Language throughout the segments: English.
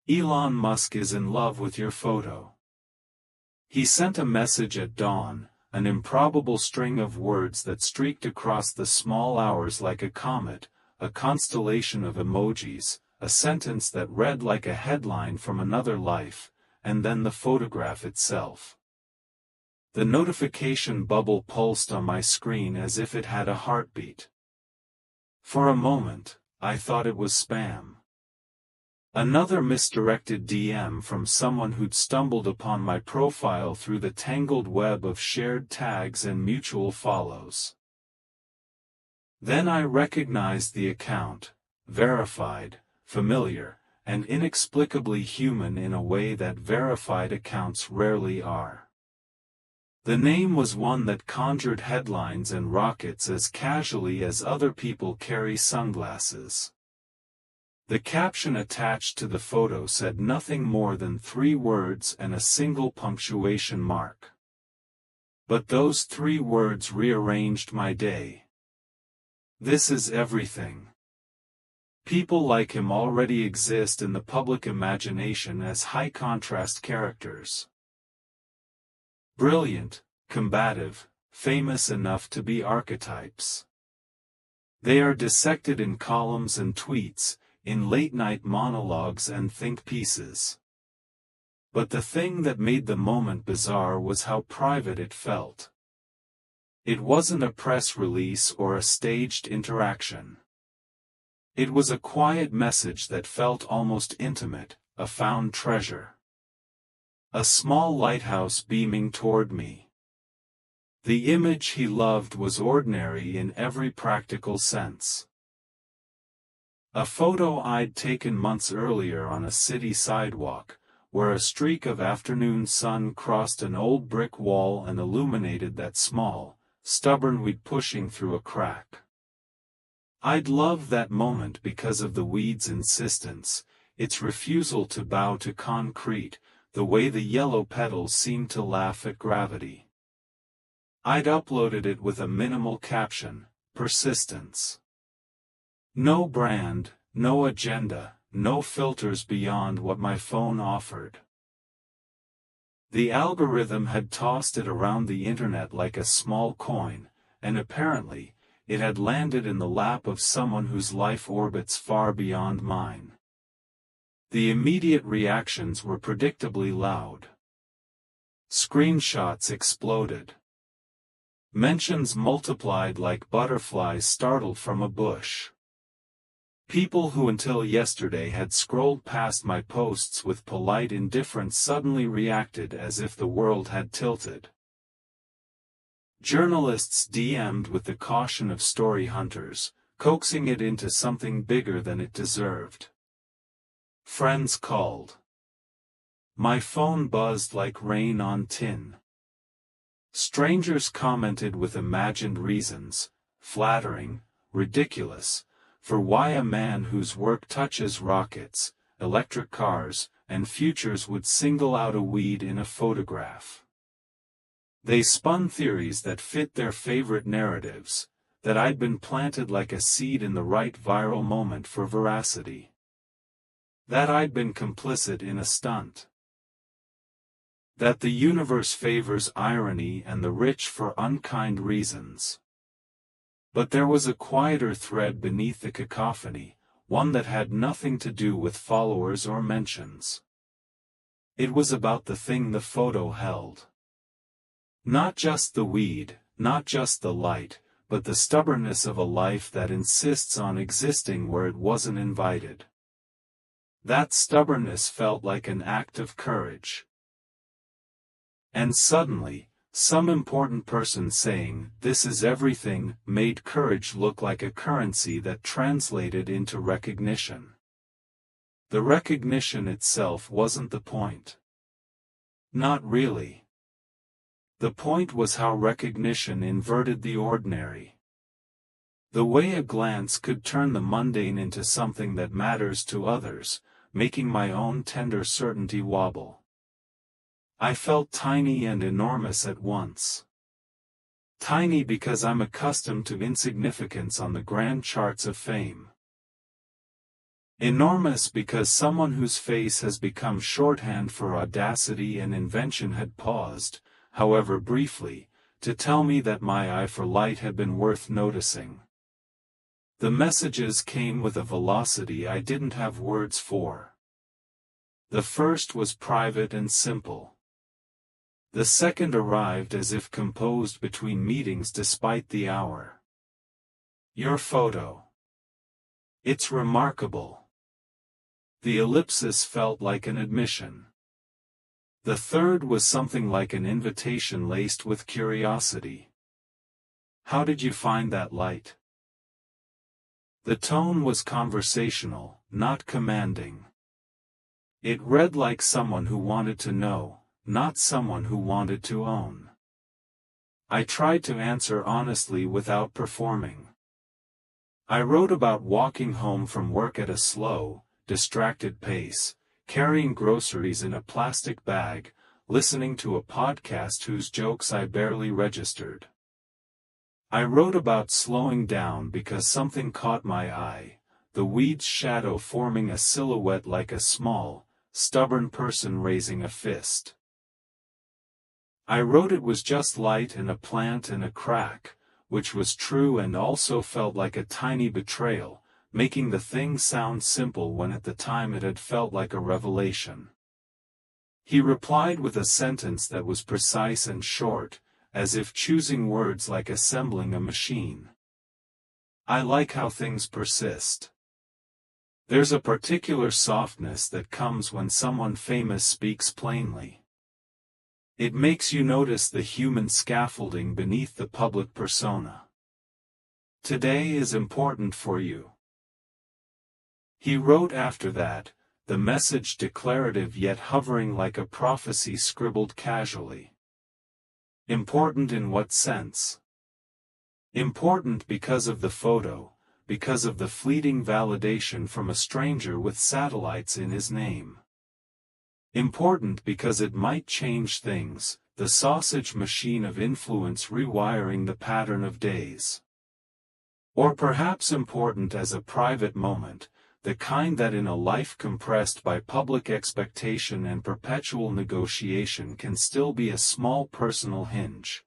Elon Musk is in love with your photo. He sent a message at dawn, an improbable string of words that streaked across the small hours like a comet, a constellation of emojis, a sentence that read like a headline from another life, and then the photograph itself. The notification bubble pulsed on my screen as if it had a heartbeat. For a moment, I thought it was spam. Another misdirected DM from someone who'd stumbled upon my profile through the tangled web of shared tags and mutual follows. Then I recognized the account, verified, familiar, and inexplicably human in a way that verified accounts rarely are. The name was one that conjured headlines and rockets as casually as other people carry sunglasses. The caption attached to the photo said nothing more than 3 words and a single punctuation mark. But those 3 words rearranged my day. This is everything. People like him already exist in the public imagination as high-contrast characters. Brilliant, combative, famous enough to be archetypes. They are dissected in columns and tweets, in late-night monologues and think pieces. But the thing that made the moment bizarre was how private it felt. It wasn't a press release or a staged interaction. It was a quiet message that felt almost intimate, a found treasure. A small lighthouse beaming toward me. The image he loved was ordinary in every practical sense. A photo I'd taken months earlier on a city sidewalk, where a streak of afternoon sun crossed an old brick wall and illuminated that small, stubborn weed pushing through a crack. I'd loved that moment because of the weed's insistence, its refusal to bow to concrete, the way the yellow petals seemed to laugh at gravity. I'd uploaded it with a minimal caption, persistence. No brand, no agenda, no filters beyond what my phone offered. The algorithm had tossed it around the internet like a small coin, and apparently, it had landed in the lap of someone whose life orbits far beyond mine. The immediate reactions were predictably loud. Screenshots exploded. Mentions multiplied like butterflies startled from a bush. People who until yesterday had scrolled past my posts with polite indifference suddenly reacted as if the world had tilted. Journalists DM'd with the caution of story hunters, coaxing it into something bigger than it deserved. Friends called. My phone buzzed like rain on tin. Strangers commented with imagined reasons, flattering, ridiculous, for why a man whose work touches rockets, electric cars, and futures would single out a weed in a photograph. They spun theories that fit their favorite narratives, that I'd been planted like a seed in the right viral moment for veracity. That I'd been complicit in a stunt. That the universe favors irony and the rich for unkind reasons. But there was a quieter thread beneath the cacophony, one that had nothing to do with followers or mentions. It was about the thing the photo held. Not just the weed, not just the light, but the stubbornness of a life that insists on existing where it wasn't invited. That stubbornness felt like an act of courage. And suddenly, some important person saying, "This is everything," made courage look like a currency that translated into recognition. The recognition itself wasn't the point. Not really. The point was how recognition inverted the ordinary. The way a glance could turn the mundane into something that matters to others, making my own tender certainty wobble. I felt tiny and enormous at once. Tiny because I'm accustomed to insignificance on the grand charts of fame. Enormous because someone whose face has become shorthand for audacity and invention had paused, however briefly, to tell me that my eye for light had been worth noticing. The messages came with a velocity I didn't have words for. The first was private and simple. The second arrived as if composed between meetings despite the hour. Your photo. It's remarkable. The ellipsis felt like an admission. The third was something like an invitation laced with curiosity. How did you find that light? The tone was conversational, not commanding. It read like someone who wanted to know, not someone who wanted to own. I tried to answer honestly without performing. I wrote about walking home from work at a slow, distracted pace, carrying groceries in a plastic bag, listening to a podcast whose jokes I barely registered. I wrote about slowing down because something caught my eye, the weed's shadow forming a silhouette like a small, stubborn person raising a fist. I wrote it was just light and a plant and a crack, which was true and also felt like a tiny betrayal, making the thing sound simple when at the time it had felt like a revelation. He replied with a sentence that was precise and short, as if choosing words like assembling a machine. I like how things persist. There's a particular softness that comes when someone famous speaks plainly. It makes you notice the human scaffolding beneath the public persona. Today is important for you. He wrote after that, the message declarative yet hovering like a prophecy scribbled casually. Important in what sense? Important because of the photo, because of the fleeting validation from a stranger with satellites in his name. Important because it might change things, the sausage machine of influence rewiring the pattern of days. Or perhaps important as a private moment, the kind that in a life compressed by public expectation and perpetual negotiation can still be a small personal hinge.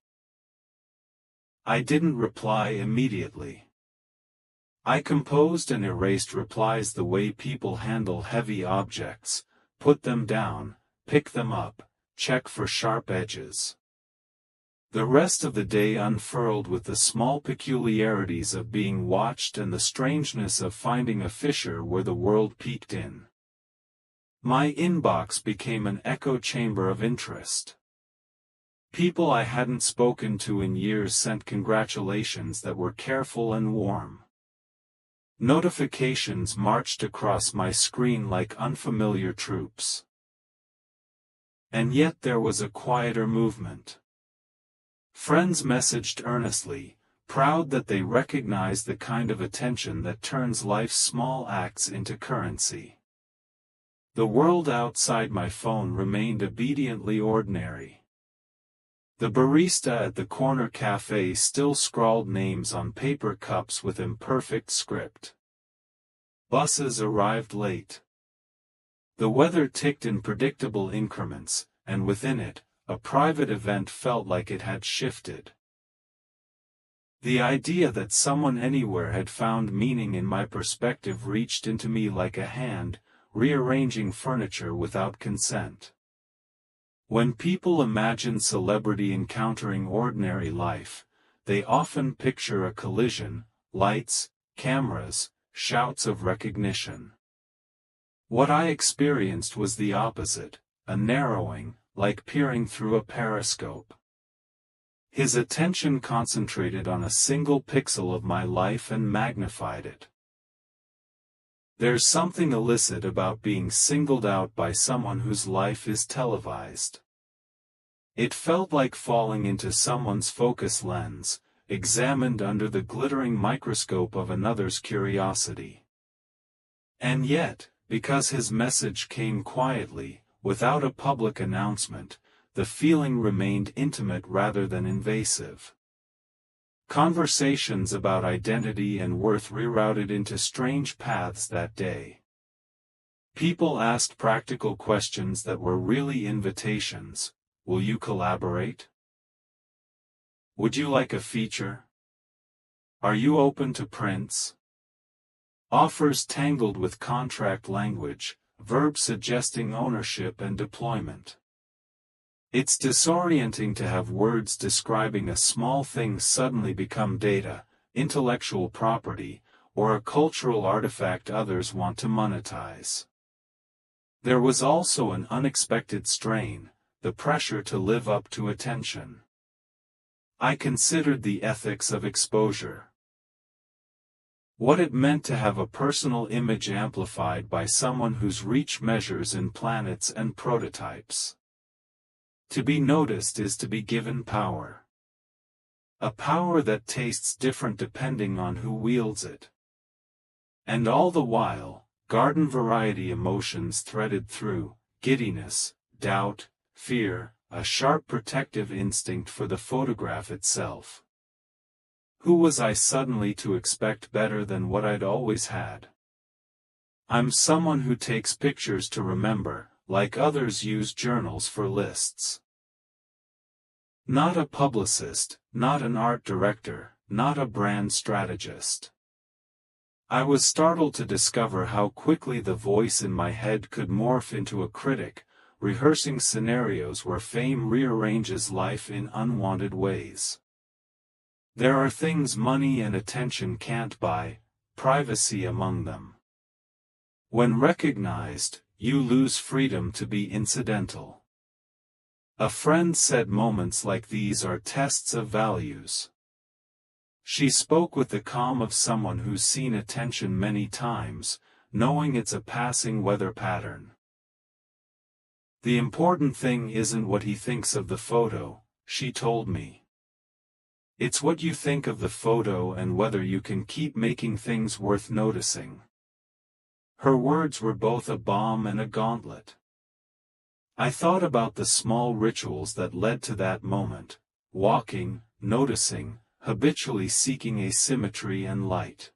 I didn't reply immediately. I composed and erased replies the way people handle heavy objects, put them down, pick them up, check for sharp edges. The rest of the day unfurled with the small peculiarities of being watched and the strangeness of finding a fissure where the world peeked in. My inbox became an echo chamber of interest. People I hadn't spoken to in years sent congratulations that were careful and warm. Notifications marched across my screen like unfamiliar troops. And yet there was a quieter movement. Friends messaged earnestly, proud that they recognized the kind of attention that turns life's small acts into currency. The world outside my phone remained obediently ordinary. The barista at the corner cafe still scrawled names on paper cups with imperfect script. Buses arrived late. The weather ticked in predictable increments, and within it, a private event felt like it had shifted. The idea that someone anywhere had found meaning in my perspective reached into me like a hand, rearranging furniture without consent. When people imagine celebrity encountering ordinary life, they often picture a collision, lights, cameras, shouts of recognition. What I experienced was the opposite, a narrowing, like peering through a periscope. His attention concentrated on a single pixel of my life and magnified it. There's something illicit about being singled out by someone whose life is televised. It felt like falling into someone's focus lens, examined under the glittering microscope of another's curiosity. And yet, because his message came quietly, without a public announcement, the feeling remained intimate rather than invasive. Conversations about identity and worth rerouted into strange paths that day. People asked practical questions that were really invitations. Will you collaborate? Would you like a feature? Are you open to prints? Offers tangled with contract language, verbs suggesting ownership and deployment. It's disorienting to have words describing a small thing suddenly become data, intellectual property, or a cultural artifact others want to monetize. There was also an unexpected strain, the pressure to live up to attention. I considered the ethics of exposure. What it meant to have a personal image amplified by someone whose reach measures in planets and prototypes. To be noticed is to be given power. A power that tastes different depending on who wields it. And all the while, garden-variety emotions threaded through, giddiness, doubt, fear, a sharp protective instinct for the photograph itself. Who was I suddenly to expect better than what I'd always had? I'm someone who takes pictures to remember, like others use journals for lists. Not a publicist, not an art director, not a brand strategist. I was startled to discover how quickly the voice in my head could morph into a critic, rehearsing scenarios where fame rearranges life in unwanted ways. There are things money and attention can't buy, privacy among them. When recognized, you lose freedom to be incidental. A friend said moments like these are tests of values. She spoke with the calm of someone who's seen attention many times, knowing it's a passing weather pattern. The important thing isn't what he thinks of the photo, she told me. It's what you think of the photo and whether you can keep making things worth noticing. Her words were both a bomb and a gauntlet. I thought about the small rituals that led to that moment, walking, noticing, habitually seeking asymmetry and light.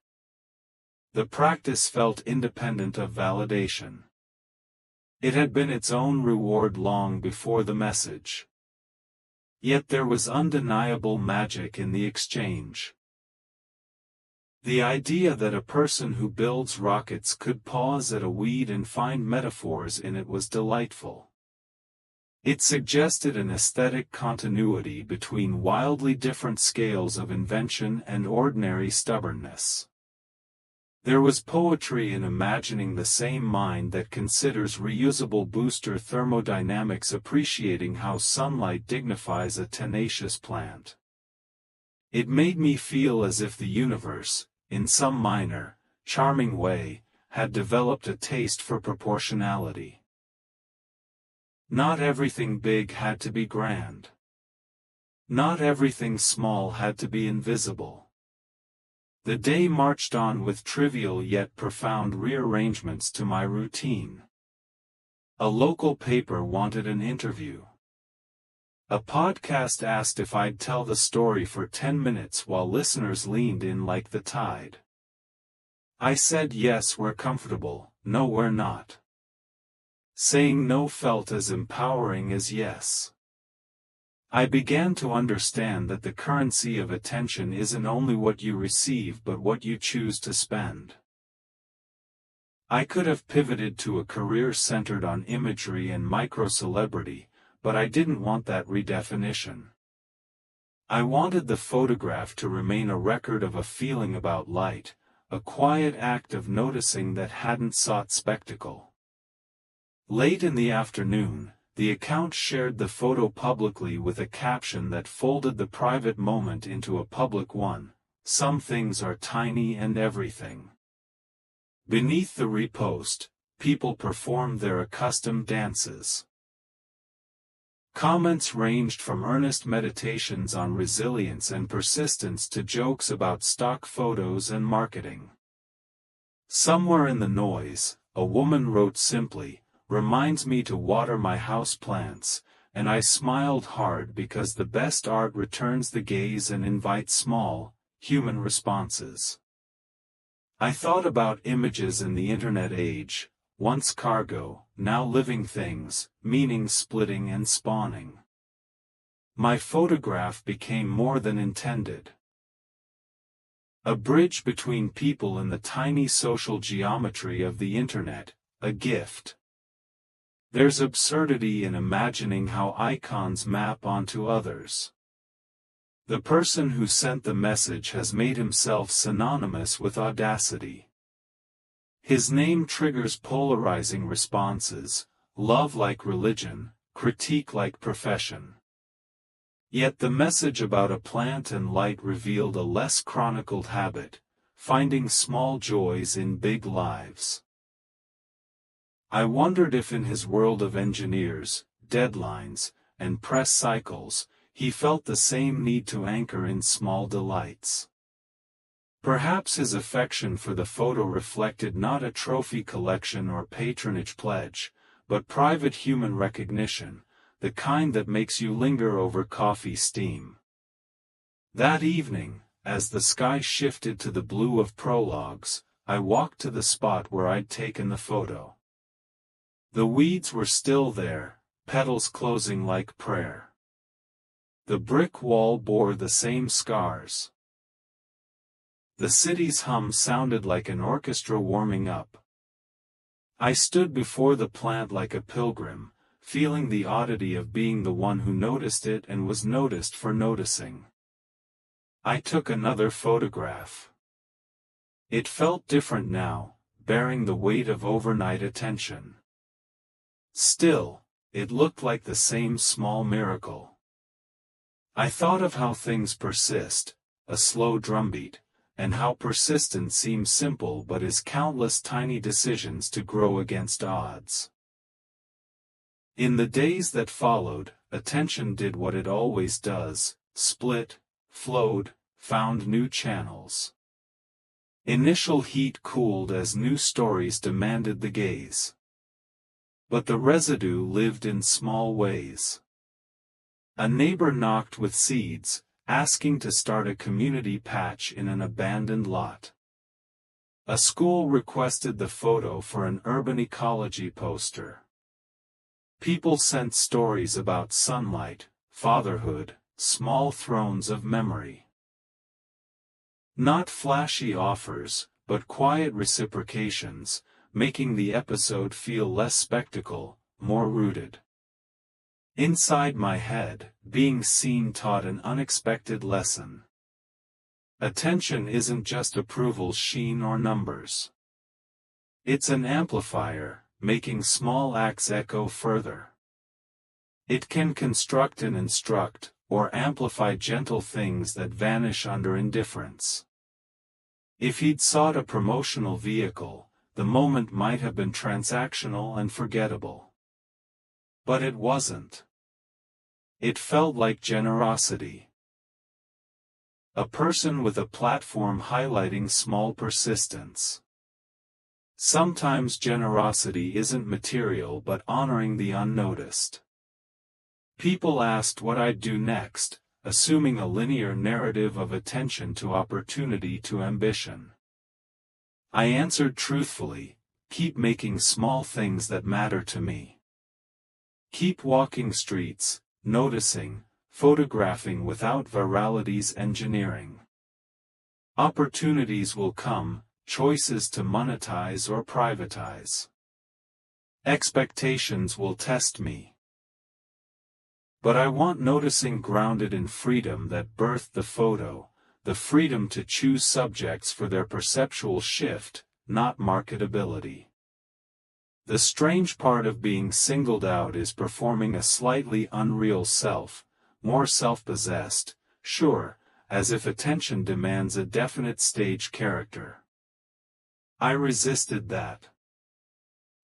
The practice felt independent of validation. It had been its own reward long before the message. Yet there was undeniable magic in the exchange. The idea that a person who builds rockets could pause at a weed and find metaphors in it was delightful. It suggested an aesthetic continuity between wildly different scales of invention and ordinary stubbornness. There was poetry in imagining the same mind that considers reusable booster thermodynamics appreciating how sunlight dignifies a tenacious plant. It made me feel as if the universe, in some minor, charming way, had developed a taste for proportionality. Not everything big had to be grand. Not everything small had to be invisible. The day marched on with trivial yet profound rearrangements to my routine. A local paper wanted an interview. A podcast asked if I'd tell the story for 10 minutes while listeners leaned in like the tide. I said yes, we're comfortable, no we're not. Saying no felt as empowering as yes. I began to understand that the currency of attention isn't only what you receive but what you choose to spend. I could have pivoted to a career centered on imagery and micro-celebrity, but I didn't want that redefinition. I wanted the photograph to remain a record of a feeling about light, a quiet act of noticing that hadn't sought spectacle. Late in the afternoon, the account shared the photo publicly with a caption that folded the private moment into a public one. Some things are tiny and everything. Beneath the repost, people performed their accustomed dances. Comments ranged from earnest meditations on resilience and persistence to jokes about stock photos and marketing. Somewhere in the noise, a woman wrote simply, "Reminds me to water my house plants," and I smiled hard because the best art returns the gaze and invites small, human responses. I thought about images in the internet age, once cargo, now living things, meaning splitting and spawning. My photograph became more than intended. A bridge between people in the tiny social geometry of the internet, a gift. There's absurdity in imagining how icons map onto others. The person who sent the message has made himself synonymous with audacity. His name triggers polarizing responses, love like religion, critique like profession. Yet the message about a plant and light revealed a less chronicled habit, finding small joys in big lives. I wondered if in his world of engineers, deadlines, and press cycles, he felt the same need to anchor in small delights. Perhaps his affection for the photo reflected not a trophy collection or patronage pledge, but private human recognition, the kind that makes you linger over coffee steam. That evening, as the sky shifted to the blue of prologues, I walked to the spot where I'd taken the photo. The weeds were still there, petals closing like prayer. The brick wall bore the same scars. The city's hum sounded like an orchestra warming up. I stood before the plant like a pilgrim, feeling the oddity of being the one who noticed it and was noticed for noticing. I took another photograph. It felt different now, bearing the weight of overnight attention. Still, it looked like the same small miracle. I thought of how things persist, a slow drumbeat, and how persistence seems simple but is countless tiny decisions to grow against odds. In the days that followed, attention did what it always does, split, flowed, found new channels. Initial heat cooled as new stories demanded the gaze. But the residue lived in small ways. A neighbor knocked with seeds, asking to start a community patch in an abandoned lot. A school requested the photo for an urban ecology poster. People sent stories about sunlight, fatherhood, small thrones of memory. Not flashy offers, but quiet reciprocations, making the episode feel less spectacle, more rooted. Inside my head, being seen taught an unexpected lesson. Attention isn't just approval's sheen or numbers. It's an amplifier, making small acts echo further. It can construct and instruct, or amplify gentle things that vanish under indifference. If he'd sought a promotional vehicle, the moment might have been transactional and forgettable. But it wasn't. It felt like generosity. A person with a platform highlighting small persistence. Sometimes generosity isn't material but honoring the unnoticed. People asked what I'd do next, assuming a linear narrative of attention to opportunity to ambition. I answered truthfully, keep making small things that matter to me. Keep walking streets, noticing, photographing without virality's engineering. Opportunities will come, choices to monetize or privatize. Expectations will test me. But I want noticing grounded in freedom that birthed the photo, the freedom to choose subjects for their perceptual shift, not marketability. The strange part of being singled out is performing a slightly unreal self, more self-possessed, sure, as if attention demands a definite stage character. I resisted that.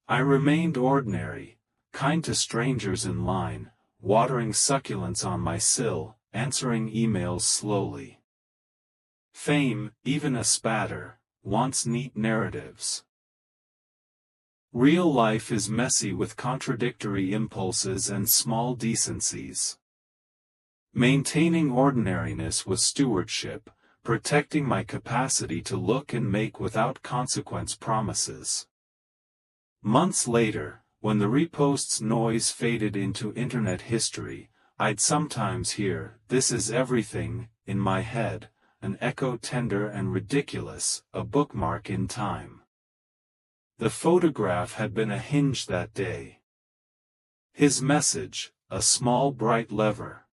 I remained ordinary, kind to strangers in line, watering succulents on my sill, answering emails slowly. Fame, even a spatter, wants neat narratives. Real life is messy with contradictory impulses and small decencies. Maintaining ordinariness was stewardship, protecting my capacity to look and make without consequence promises. Months later, when the reposts noise faded into internet history, I'd sometimes hear, "This is everything," in my head, an echo tender and ridiculous, a bookmark in time. The photograph had been a hinge that day. His message, a small bright lever.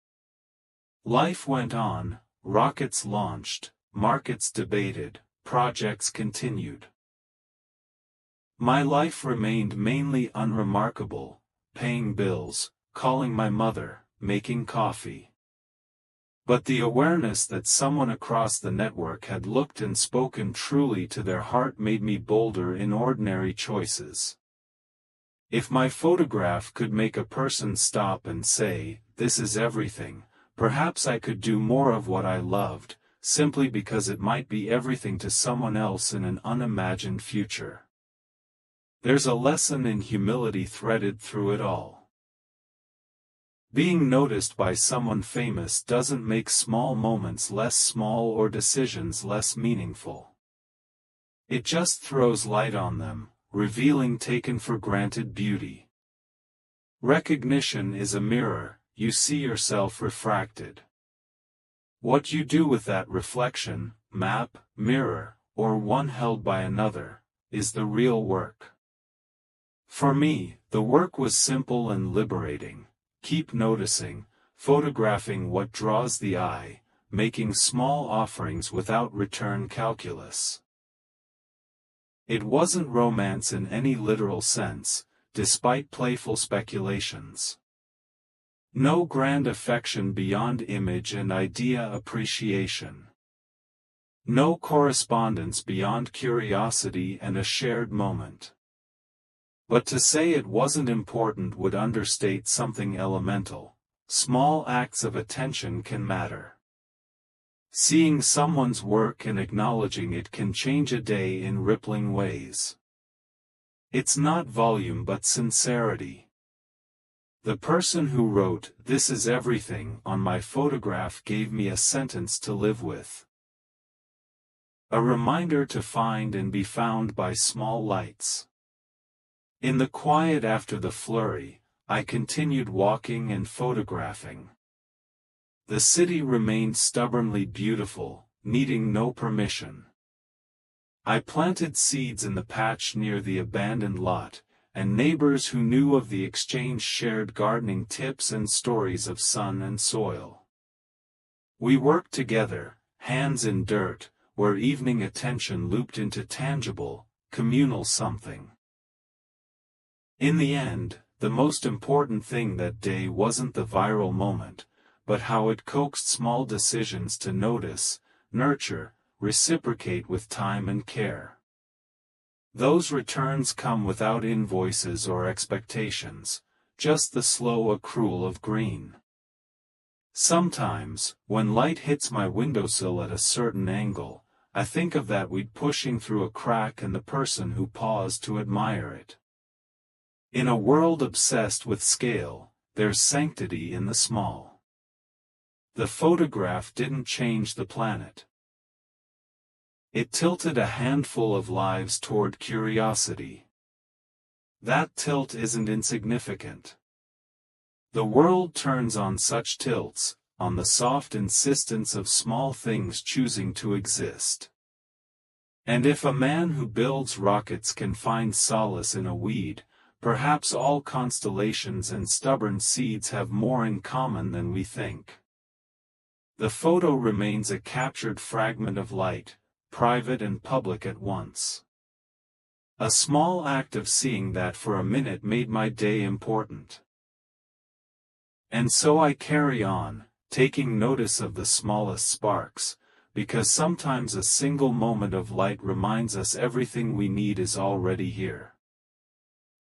Life went on, rockets launched, markets debated, projects continued. My life remained mainly unremarkable, paying bills, calling my mother, making coffee. But the awareness that someone across the network had looked and spoken truly to their heart made me bolder in ordinary choices. If my photograph could make a person stop and say, "This is everything," perhaps I could do more of what I loved, simply because it might be everything to someone else in an unimagined future. There's a lesson in humility threaded through it all. Being noticed by someone famous doesn't make small moments less small or decisions less meaningful. It just throws light on them, revealing taken for granted beauty. Recognition is a mirror, you see yourself refracted. What you do with that reflection, map, mirror, or one held by another, is the real work. For me, the work was simple and liberating. Keep noticing, photographing what draws the eye, making small offerings without return calculus. It wasn't romance in any literal sense, despite playful speculations. No grand affection beyond image and idea appreciation. No correspondence beyond curiosity and a shared moment. But to say it wasn't important would understate something elemental. Small acts of attention can matter. Seeing someone's work and acknowledging it can change a day in rippling ways. It's not volume but sincerity. The person who wrote, "This is everything," on my photograph gave me a sentence to live with. A reminder to find and be found by small lights. In the quiet after the flurry, I continued walking and photographing. The city remained stubbornly beautiful, needing no permission. I planted seeds in the patch near the abandoned lot, and neighbors who knew of the exchange shared gardening tips and stories of sun and soil. We worked together, hands in dirt, where evening attention looped into tangible, communal something. In the end, the most important thing that day wasn't the viral moment, but how it coaxed small decisions to notice, nurture, reciprocate with time and care. Those returns come without invoices or expectations, just the slow accrual of green. Sometimes, when light hits my windowsill at a certain angle, I think of that weed pushing through a crack and the person who paused to admire it. In a world obsessed with scale, there's sanctity in the small. The photograph didn't change the planet. It tilted a handful of lives toward curiosity. That tilt isn't insignificant. The world turns on such tilts, on the soft insistence of small things choosing to exist. And if a man who builds rockets can find solace in a weed, perhaps all constellations and stubborn seeds have more in common than we think. The photo remains a captured fragment of light, private and public at once. A small act of seeing that for a minute made my day important. And so I carry on, taking notice of the smallest sparks, because sometimes a single moment of light reminds us everything we need is already here.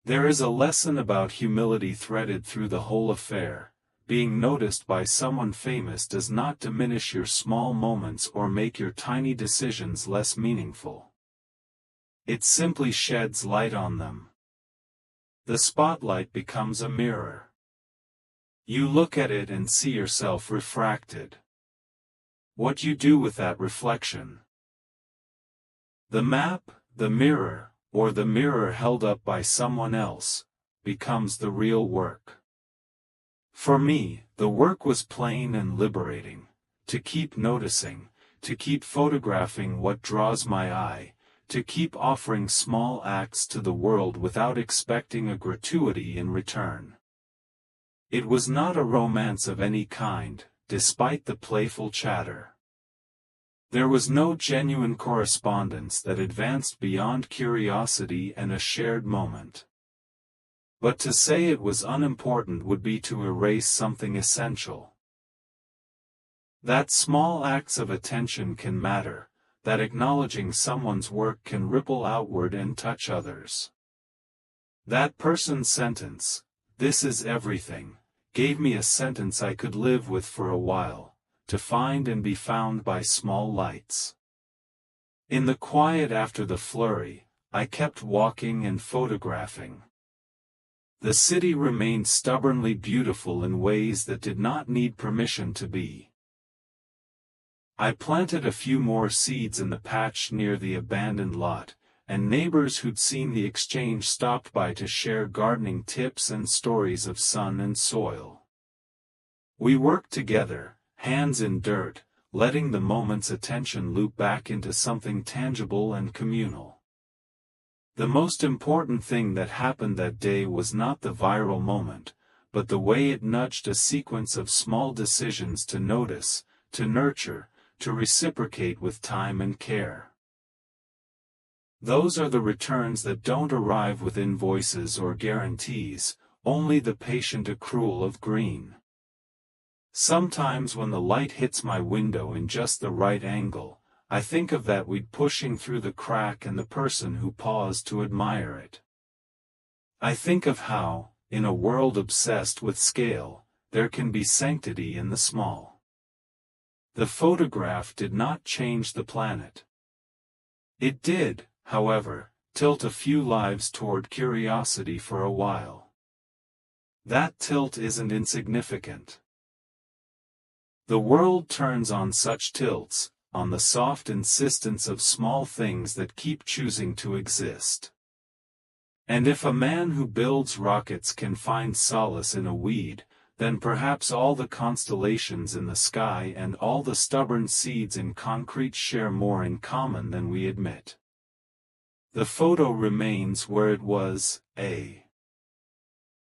There is a lesson about humility threaded through the whole affair. Being noticed by someone famous does not diminish your small moments or make your tiny decisions less meaningful. It simply sheds light on them. The spotlight becomes a mirror. You look at it and see yourself refracted. What you do with that reflection. The map, the mirror, or the mirror held up by someone else, becomes the real work. For me, the work was plain and liberating: to keep noticing, to keep photographing what draws my eye, to keep offering small acts to the world without expecting a gratuity in return. It was not a romance of any kind, despite the playful chatter. There was no genuine correspondence that advanced beyond curiosity and a shared moment. But to say it was unimportant would be to erase something essential. That small acts of attention can matter, that acknowledging someone's work can ripple outward and touch others. That person's sentence, "This is everything," gave me a sentence I could live with for a while, to find and be found by small lights. In the quiet after the flurry, I kept walking and photographing. The city remained stubbornly beautiful in ways that did not need permission to be. I planted a few more seeds in the patch near the abandoned lot, and neighbors who'd seen the exchange stopped by to share gardening tips and stories of sun and soil. We worked together, hands in dirt, letting the moment's attention loop back into something tangible and communal. The most important thing that happened that day was not the viral moment, but the way it nudged a sequence of small decisions to notice, to nurture, to reciprocate with time and care. Those are the returns that don't arrive with invoices or guarantees, only the patient accrual of green. Sometimes when the light hits my window in just the right angle, I think of that weed pushing through the crack and the person who paused to admire it. I think of how, in a world obsessed with scale, there can be sanctity in the small. The photograph did not change the planet. It did, however, tilt a few lives toward curiosity for a while. That tilt isn't insignificant. The world turns on such tilts, on the soft insistence of small things that keep choosing to exist. And if a man who builds rockets can find solace in a weed, then perhaps all the constellations in the sky and all the stubborn seeds in concrete share more in common than we admit. The photo remains where it was, a